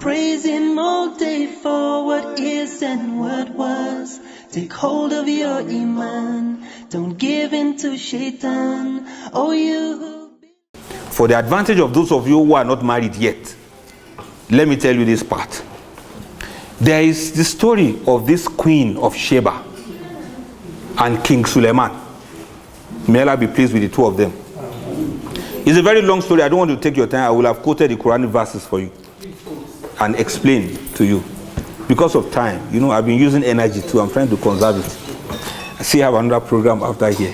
praise Him all day for what is and what was. Take hold of your iman, don't give in to shaitan. Oh, you. For the advantage of those of you who are not married yet, let me tell you this part. There is the story of this queen of Sheba and King Suleiman. May Allah be pleased with the two of them. It's a very long story. I don't want to take your time. I will have quoted the Quranic verses for you and explain to you. Because of time, you know, I've been using energy too. I'm trying to conserve it. I still have another program after here.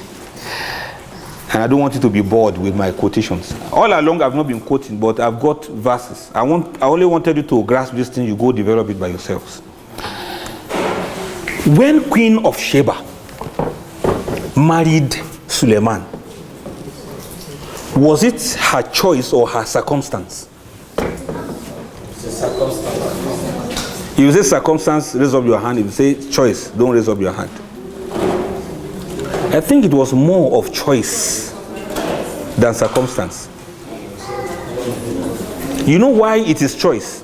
And I don't want you to be bored with my quotations. All along, I've not been quoting, but I've got verses. I only wanted you to grasp this thing. You go develop it by yourselves. When Queen of Sheba married Suleiman, was it her choice or her circumstance? It's a circumstance. If you say circumstance, raise up your hand. If you say choice, don't raise up your hand. I think it was more of choice than circumstance. You know why it is choice?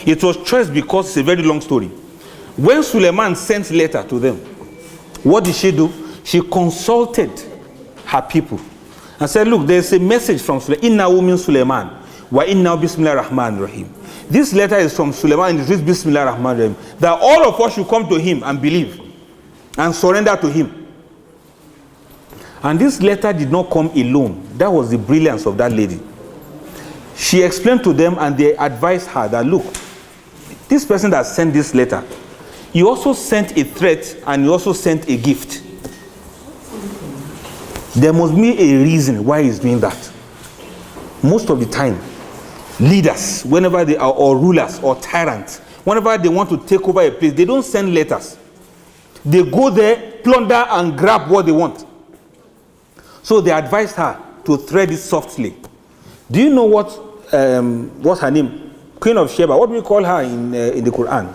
It was choice because it's a very long story. When Suleiman sent letter to them, what did she do? She consulted her people and said, look, there's a message from Suleiman. Inna min Suleiman wa inna bismillahir rahmanir rahim. This letter is from Suleiman and it reads bismillahir rahmanir rahim. That all of us should come to him and believe and surrender to him. And this letter did not come alone. That was the brilliance of that lady. She explained to them and they advised her that, look, this person that sent this letter, he also sent a threat and he also sent a gift. There must be a reason why he's doing that. Most of the time, leaders, whenever they are, or rulers or tyrants, whenever they want to take over a place, they don't send letters. They go there, plunder and grab what they want. So they advised her to thread it softly. Do you know what's her name? Queen of Sheba. What do we call her in the Quran?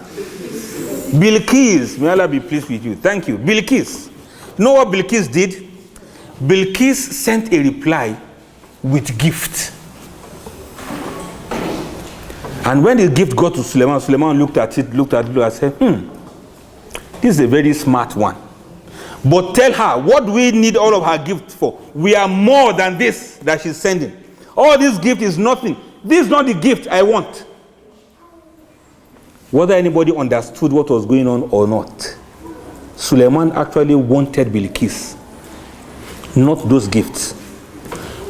Bilqis. May Allah be pleased with you. Thank you. Bilqis. You know what Bilqis did? Bilqis sent a reply with gift. And when the gift got to Suleiman, Suleiman looked at it and said, this is a very smart one. But tell her, what do we need all of her gifts for? We are more than this that she's sending. All this gift is nothing. This is not the gift I want. Whether anybody understood what was going on or not, Suleiman actually wanted Bilqis, not those gifts.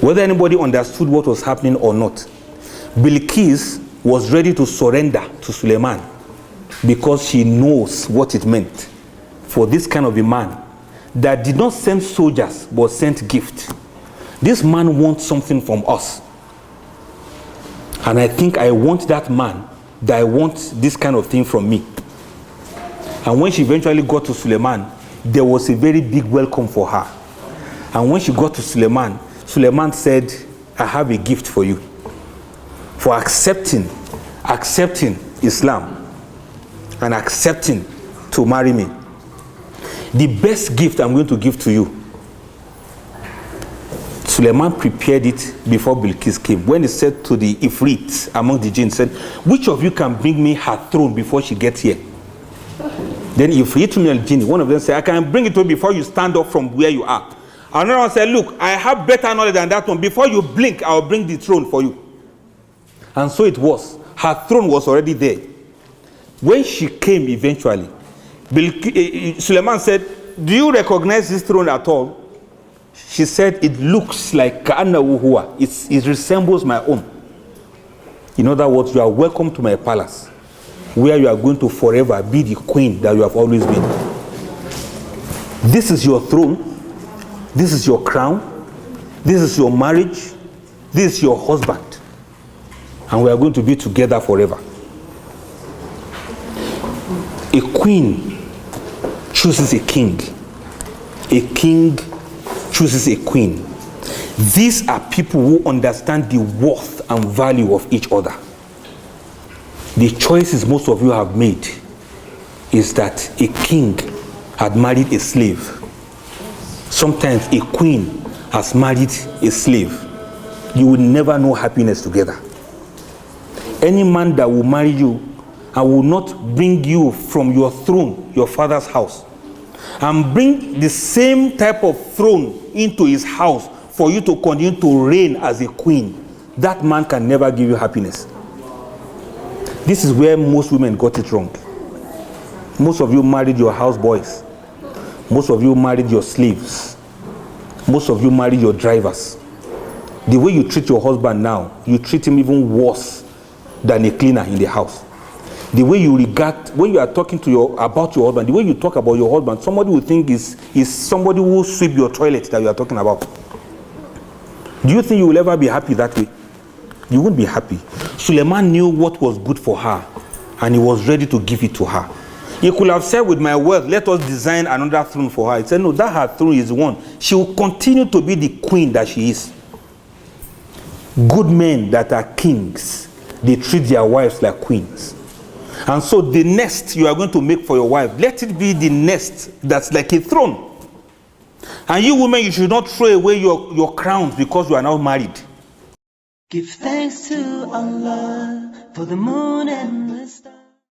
Whether anybody understood what was happening or not, Bilqis was ready to surrender to Suleiman because she knows what it meant for this kind of a man that did not send soldiers but sent gift. This man wants something from us. And I think I want that man that wants this kind of thing from me. And when she eventually got to Suleiman, there was a very big welcome for her. And when she got to Suleiman, Suleiman said, I have a gift for you. For accepting Islam and accepting to marry me. The best gift I'm going to give to you. Suleiman prepared it before Bilqis came. When he said to the Ifrit among the jinn, said, which of you can bring me her throne before she gets here? Then Ifrit min al-jinn, one of them said, I can bring it to you before you stand up from where you are. Another one said, look, I have better knowledge than that one. Before you blink, I'll bring the throne for you. And so it was. Her throne was already there. When she came eventually, Suleiman said, do you recognize this throne at all? She said, it looks like ka'annahu huwa. It resembles my own. In other words, you are welcome to my palace, where you are going to forever be the queen that you have always been. This is your throne. This is your crown. This is your marriage. This is your husband. And we are going to be together forever. A queen chooses a king. A king chooses a queen. These are people who understand the worth and value of each other. The choices most of you have made is that a king had married a slave. Sometimes a queen has married a slave. You will never know happiness together. Any man that will marry you and will not bring you from your throne, your father's house, and bring the same type of throne into his house for you to continue to reign as a queen, that man can never give you happiness. This is where most women got it wrong. Most of you married your houseboys. Most of you married your slaves. Most of you married your drivers. The way you treat your husband now, you treat him even worse than a cleaner in the house. The way you regard, when you are talking to about your husband, the way you talk about your husband, somebody will think is somebody who will sweep your toilet that you are talking about. Do you think you will ever be happy that way? You won't be happy. Suleiman knew what was good for her, and he was ready to give it to her. He could have said, with my wealth, let us design another throne for her. He said, no, that her throne is one. She will continue to be the queen that she is. Good men that are kings, they treat their wives like queens. And so the nest you are going to make for your wife, let it be the nest that's like a throne. And you women, you should not throw away your crowns because you are now married. Give thanks to Allah for the moon and the stars.